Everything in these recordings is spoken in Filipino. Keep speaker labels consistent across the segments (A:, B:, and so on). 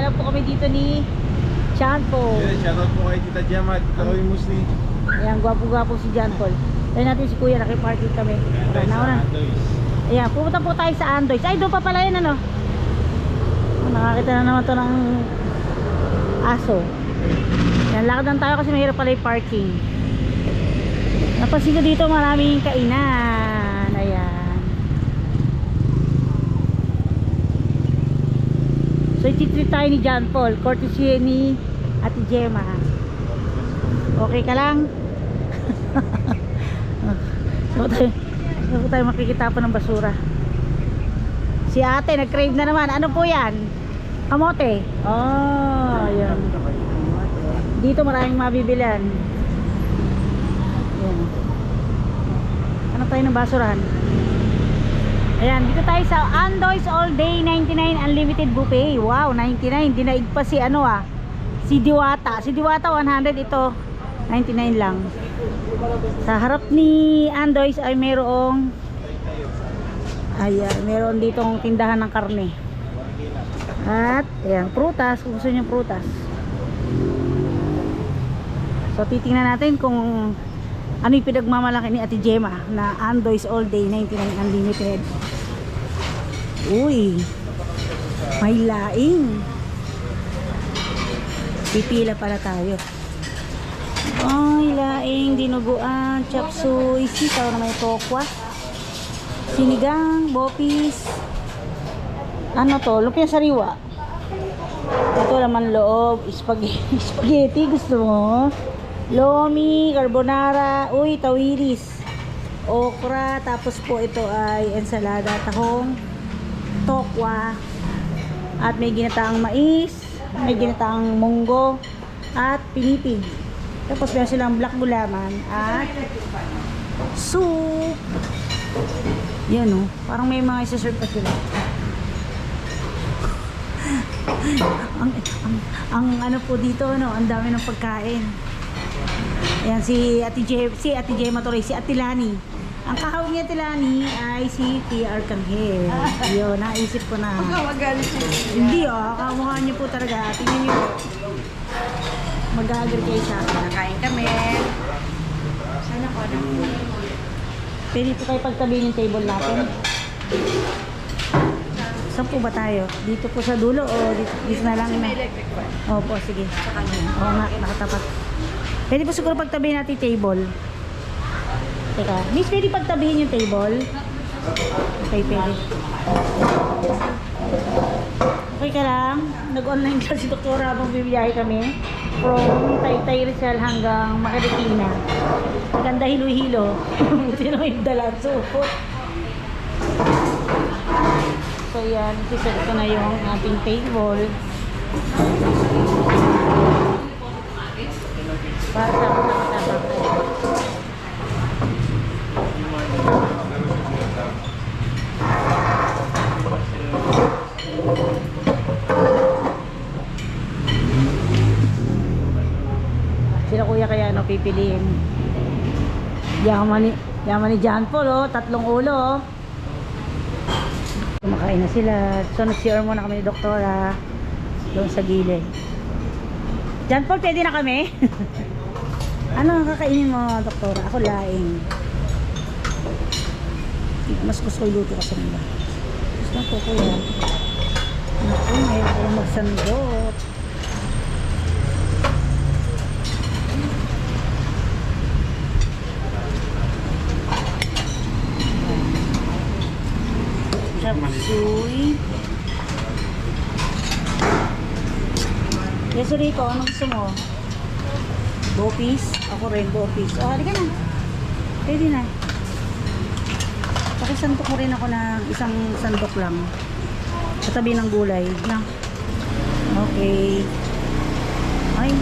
A: Kaya po kami dito ni John Paul.
B: Yeah, shoutout po kay Tita Gemma at Tita Roy Musli.
A: Ayan, gwapo-gwapo si John Paul. Tayo natin si Kuya, nakiparking kami. Ayan, pupunta po tayo sa Andoy's. Ay, doon pa pala yun, ano? Oh, nakakita na naman to ng aso. Ayan, lakad lang tayo kasi mahirap pala yung parking. Napansin ko dito maraming kainan. Ayan. So, ititreat tayo ni John Paul. Courtesy ni Ate Gemma. Okay ka lang? So tayo makikita po ng basura. Si ate nag-crave na naman. Ano po yan? Kamote. Oh, yan. Dito maraming mabibilan. Yan. Ano tayo ng basurahan? Ayan, dito tayo sa Andoy's All Day 99 Unlimited Buffet. Wow, 99. Dinaig pa si ano si Diwata. Si Diwata 100, ito 99 lang. Sa harap ni Andoy's ay mayroong meron ditong tindahan ng karne. At ayan, prutas, kung gusto niyo prutas. So titingnan natin kung ano yung pinagmamalaki ni Ate Gemma na Andoy's All Day 99 Unlimited. Uy, may laing. Pipila para tayo. Ay, laing, dinuguan, chop suey, sitaw na may tokwa, sinigang, bopis. Ano to? Lumpia sariwa. Ito laman loob, spaghetti, gusto mo? Lomi, carbonara, uy, tawiris, okra, tapos po ito ay ensalada, tahong, tokwa, at may ginataang mais, may ginataang munggo, at pinipig. Tapos meron silang black gulaman at soup. Yan o, parang may mga isa-serve pa sila. ang ano po dito, ang dami ng pagkain. Ayan, si Ate Gemma tuloy, si Ate Lani. Ang kahawig niya Ate Lani ay si Tia Arcangel. Yun, naisip ko na. Hindi kamukha niyo po talaga. Tingnan niyo. Mag-agree kayo sa akin. Nakain kami. Sana ko na. Pwede po kayo pagtabihin yung table natin. Saan po ba tayo? Dito po sa dulo o dito na lang? May electric pa. Opo, sige. Oo nga, nakatapat. Pwede po siguro pagtabihin natin yung table. Teka, miss, pwede pagtabihin yung table? Okay, pwede. Okay ka lang? Nag-online class si Dr. habang bibiyahe kami. From Taytay Rizal hanggang Marikina. Maganda hilo-hilo. Buti na yung dalang supot. So yan, ito na yung ating table. Para sa nakatapang. Sila kuya kaya pipiliin. Yaman ni John Paul, 3 ulo. Kumakain na sila. So nag-share muna kami ni Doktora doon sa gilid. John Paul, pwede na kami? Ano ang kakainin mo, Doktora? Ako laing. Mas gusto ko iluto kasi nila. Gusto ko kuya. Naku, mayroon ko magsandot. Chapsuy. Yes, Rico, ano gusto mo? Bopis? Ako rin, bopis. O, halika na. Pwede na. Pakisandok mo rin ako ng isang sandok lang. Sa tabi ng gulay. Na. Okay. Ay.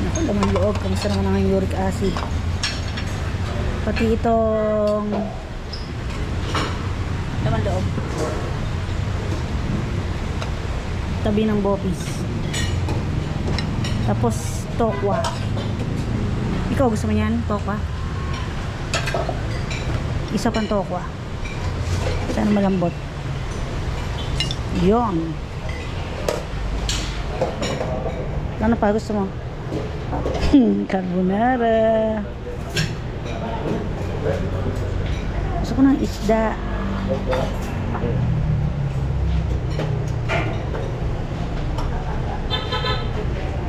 A: Naku, laman loob. Kamusta naman ang uric acid. Pati itong laman loob. Tabi ng bopis. Tapos tokwa. Ikaw gusto mo yan? Tokwa? Isa pang tokwa. Sana malambot. Yun. Ano pa gusto mo? Carbonara. Gusto ko ng isda.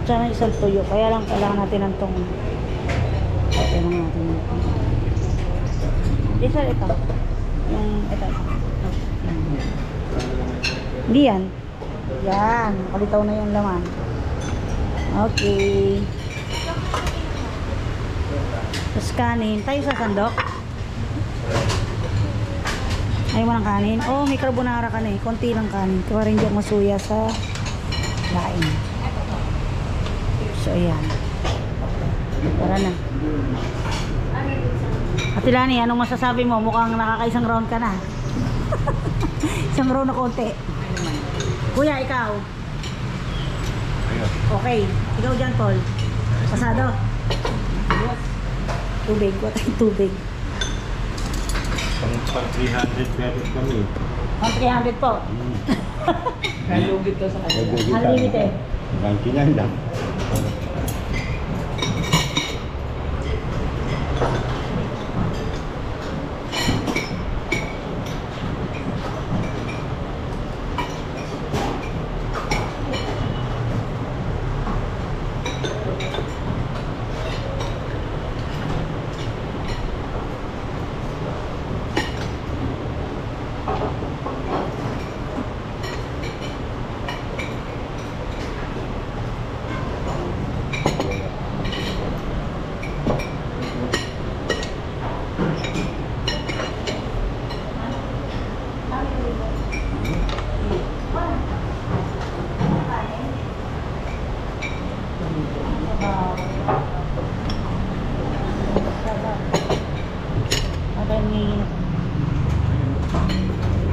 A: Tsaka isang tuyo. Kaya lang kailangan natin ng tong. Kailangan natin ng tong. Isa ito. Yung ito. Hindi yan. Yan. Kalitaw na yung laman. Okay. Tapos kanin. Tayo sa sandok. Ayaw mo ng kanin? Oh, may carbonara ka na eh. Konti lang kanin. Kaya rin dyan masuya sa laing. So, ayan. Tara na. Ate Lani, anong masasabi mo? Mukhang nakakaisang round ka na. Isang round na konti. Kuya, ikaw? Okay. Ikaw dyan, Paul. Pasado. Tubig. What ay tubig?
B: Pang 300 pesos kami.
A: Pang 300 po.
C: Nalugit ka sa kanila.
A: Unlimited.
B: 99 lang.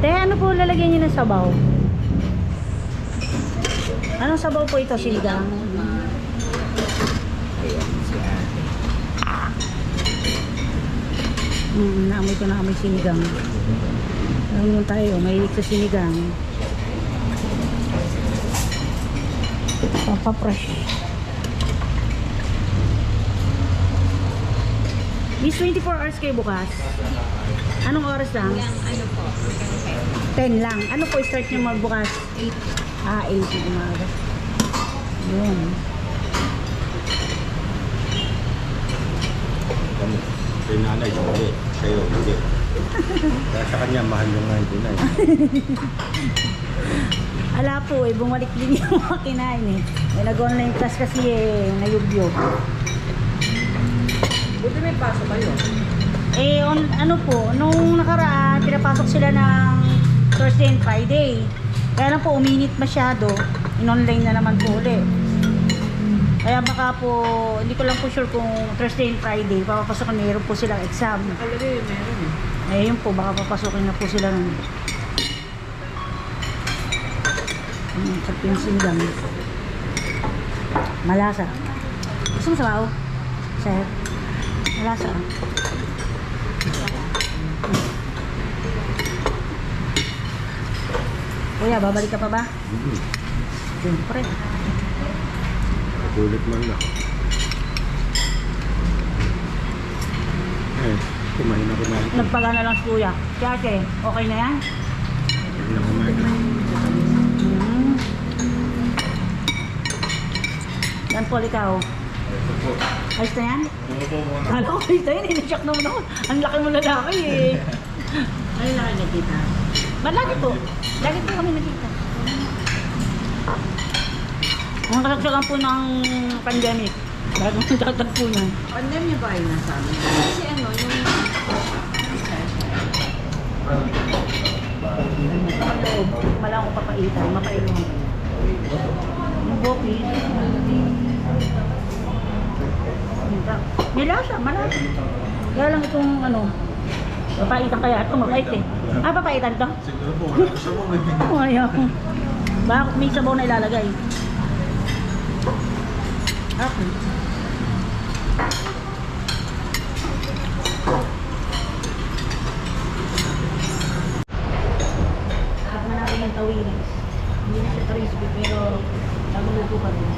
A: Te, ano po lalagyan niyo ng sabaw? Anong sabaw po ito, sinigang? Naamoy ko na amoy sinigang. Alam mo tayo, mahilig sa sinigang. Papapresh. Miss, 24 hours kayo bukas? Anong oras lang?
C: Ano po?
A: 10 lang. Ano po start nyo magbukas? 8. Ah, 8 yung umaga. Yun.
B: Kay nanay, hindi. Kayo, hindi. Kaya sa kanya, mahal yung 99.
A: Ala po eh, bumalik din yung mga kinain eh. May nag-online class kasi eh, nayubyog.
C: Buti may paso kayo.
A: Eh, ano po, nung nakaraan, pinapasok sila ng Thursday and Friday. Kaya lang po, uminit masyado. In-online na naman po ulit. Kaya baka po, hindi ko lang po sure kung Thursday and Friday, papapasok na mayroon po silang exam.
C: Nakalagay, meron eh.
A: Eh, yun po, baka papasukin na po sila ng sarap yung sinigang. Malasa. Gusto mo sabaw? Sir? Malasa. Kuya, babalik ka pa ba? Siyempre.
B: Ulit man lang. Eh, kumain ako na.
A: Nagpaga na lang si kuya. Si ate, okay na yan?
B: Hindi na kumain na.
A: Yan po, ikaw. Ayos na yan? Kala ko ayos na yan, in-shock naman ako. Ang laki mo lalaki eh.
C: Ano na kayo nakita?
A: Lagi po. Lagi po kami nakita. Ang kasagsagan po ng pandemic. Bago ang tatagpo niya.
C: Pandemya ba ay nasa amin? Kasi ano, yung...
A: Ang loob, wala akong papaitan. Mapainom. Yung boki. May lasa, malasa. Kaya lang itong ano, papaitan kaya ito, mapait eh. Ah, papaitan to?
B: Siguro po, wala ko sa mga.
A: Oh, ayaw. Baka may sabaw na ilalagay. Okay. At natin yung tawilis. Hindi na siya crispy pero naguluto pa rin.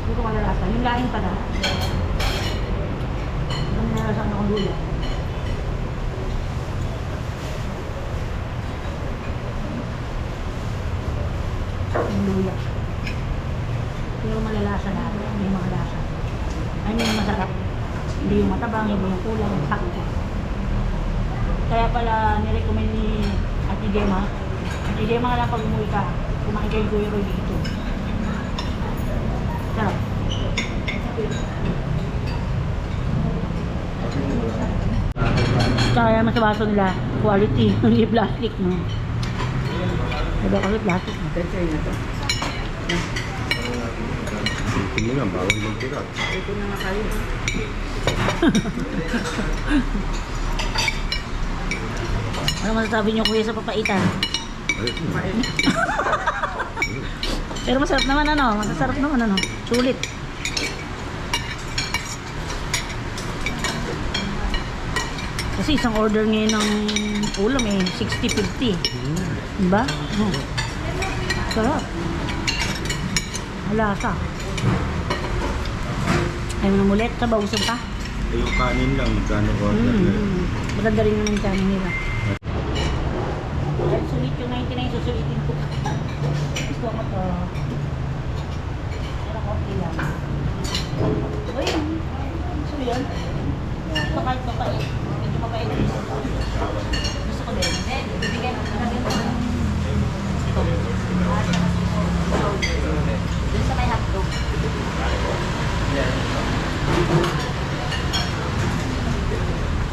A: Puro kalalasa. Yung laing pala. Ang nalasa na akong luya. Yung luya. Pero malalasa na. May mga lasa. Ay, yung masarap. Hindi yung matabang, hindi yung kulang, yung sakto. Kaya pala nirecommend ni Ate Gemma. Ate Gemma lang pag umuwi ka, kumain kayo Kuya Roy dito. Sarap. Kaya mas sa baso nila, quality, hindi plastic, no? Diba kasi plastic, no?
C: Pechay na to.
B: Ito mo lang, bawal magtirat.
C: Ito na nga kayo.
A: Ano masasabi niyo kuya sa papaitan?
C: Kumain.
A: Pero masarap naman ano, masasarap naman ano, sulit. Kasi isang order ngayon ng ulam eh, 60-50. Diba? Sarap. Malasa. Ayaw mo na mulit, sabaw-usap pa.
B: Eh, yung kanin lang, magkano order na.
A: Maganda rin naman yung kanin nila. Dahil sulit yung 99, susulitin ko. Gusto ko to. Pero konti lang. Uy, gusto mo yun? Ito kahit mapait. Medyo mapait. Gusto ko din. Bibigyan ko na rin. Ito. Doon sa may hotdog.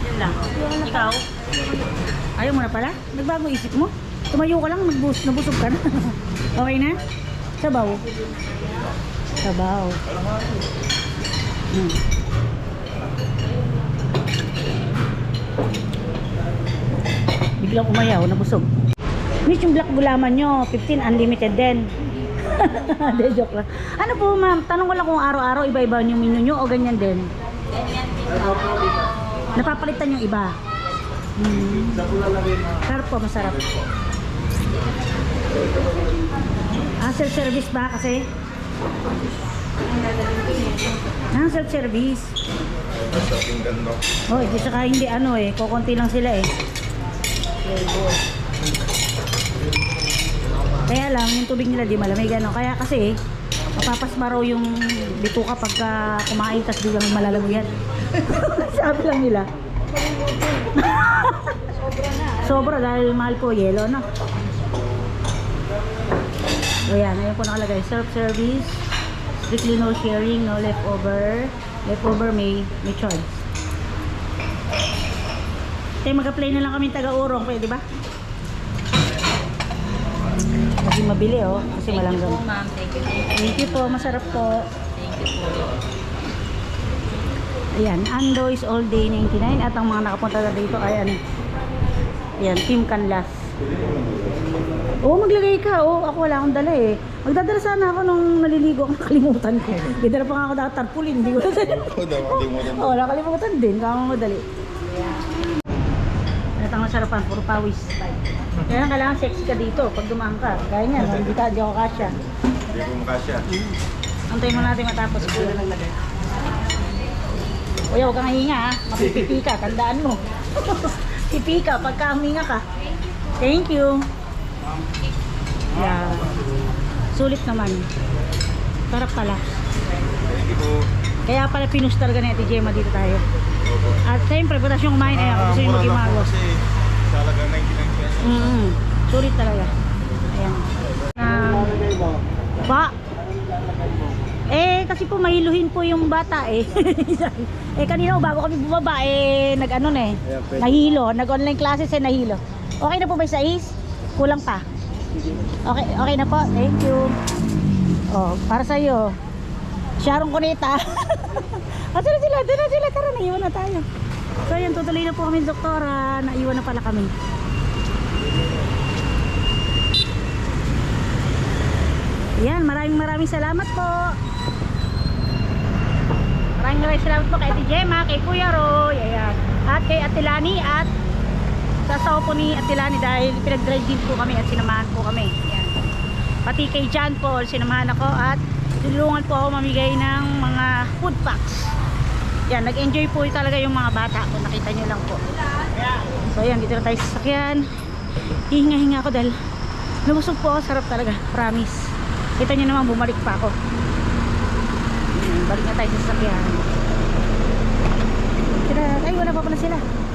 A: Yun lang. Ikaw? Ayaw mo na pala? Nagbago isip mo? Tumayo ka lang, nabusog ka na. Okay na? Sabaw. Sabaw. Biglang umayaw, nabusog. Miss, yung black gulaman nyo, 15 unlimited din. Hindi, joke lang. Ano po ma'am, tanong ko lang kung araw-araw iba-iba yung menu nyo o ganyan din? Napapalitan yung iba? Sarap po, masarap. Self-service ba kasi? Self-service. Oh, di saka hindi ano eh, kukunti lang sila eh. Kaya lang, yung tubig nila di malamig ano. Kaya kasi, mapapasma raw yung bituka pagka kumain tas di lang malalamuyan. Sabi lang nila. Sobra dahil mahal po yelo, no? Ayan, ayan po nakalagay. Self-service, strictly no sharing, no leftover. Leftover may choice. Kaya mag-apply na lang kami taga-urong, pwede ba? Kasi mabili oh, kasi malanggam.
C: Thank you po, ma'am. Thank you.
A: Thank you po, masarap po.
C: Thank you po.
A: Ayan, Andoy's All Day 99 at ang mga nakapunta na dito ay ano. Ayan, Team Canlas. Oo, maglagay ka. Oo, ako wala akong dala eh. Magdadala sana ako nung naliligo ako, nakalimutan ko. May dala pa nga ako dapat tarpulin, hindi ko na dala. Oo, nakalimutan din, kaya madali. Natang nasarapan, puro pawis. Kaya lang kailangan sexy ka dito pag dumaan ka. Kaya nga, hindi ako kasya.
B: Hindi ko makasya.
A: Antayin mo natin matapos ko. Uy, huwag kang hinga ha. Mapipipi ka, tandaan mo. Pipi ka pagka huminga ka. Thank you. Yeah. Sulit naman. Sarap pala.
B: Thank you po.
A: Kaya pala pinustar ka ni Ate Gemma dito tayo. At siyempre, butas yung kumain ay ako gusto yung mag-imago.
B: Kasi talaga 99 pesos.
A: Sulit talaga. Ayan. Ba? Eh, kasi po mahiluhin po yung bata eh. Eh, kanina bago kami bumaba eh, nag-ano na eh. Nahilo. Nag-online classes eh, nahilo. Okay na po ba yung sais? Kulang pa? Okay, okay na po. Thank you. Oh, para sa'yo. Sharon Cuneta. Doon na sila. Tara, naiwan na tayo. So, yan, tutuloy na po kami, doktora. Naiwan na pala kami. Yan, maraming salamat po. Maraming salamat po kay Ate Gemma, kay Kuya Roy, ayan. At kay Ate Lani at sa asawa po ni Atilani dahil pinag-drive din po kami at sinamahan po kami. Yan. Pati kay John Paul, sinamahan ako at tulungan po ako mamigay ng mga food packs. Yan, nag-enjoy po talaga yung mga bata kung nakita nyo lang po. So yan, dito na tayo sa sasakyan. Hihinga-hinga ako dahil nabusog po ako, sarap talaga, promise. Kita nyo naman, bumalik pa ako. Yan, balik na tayo sa sasakyan. Ay, wala pa pala sila.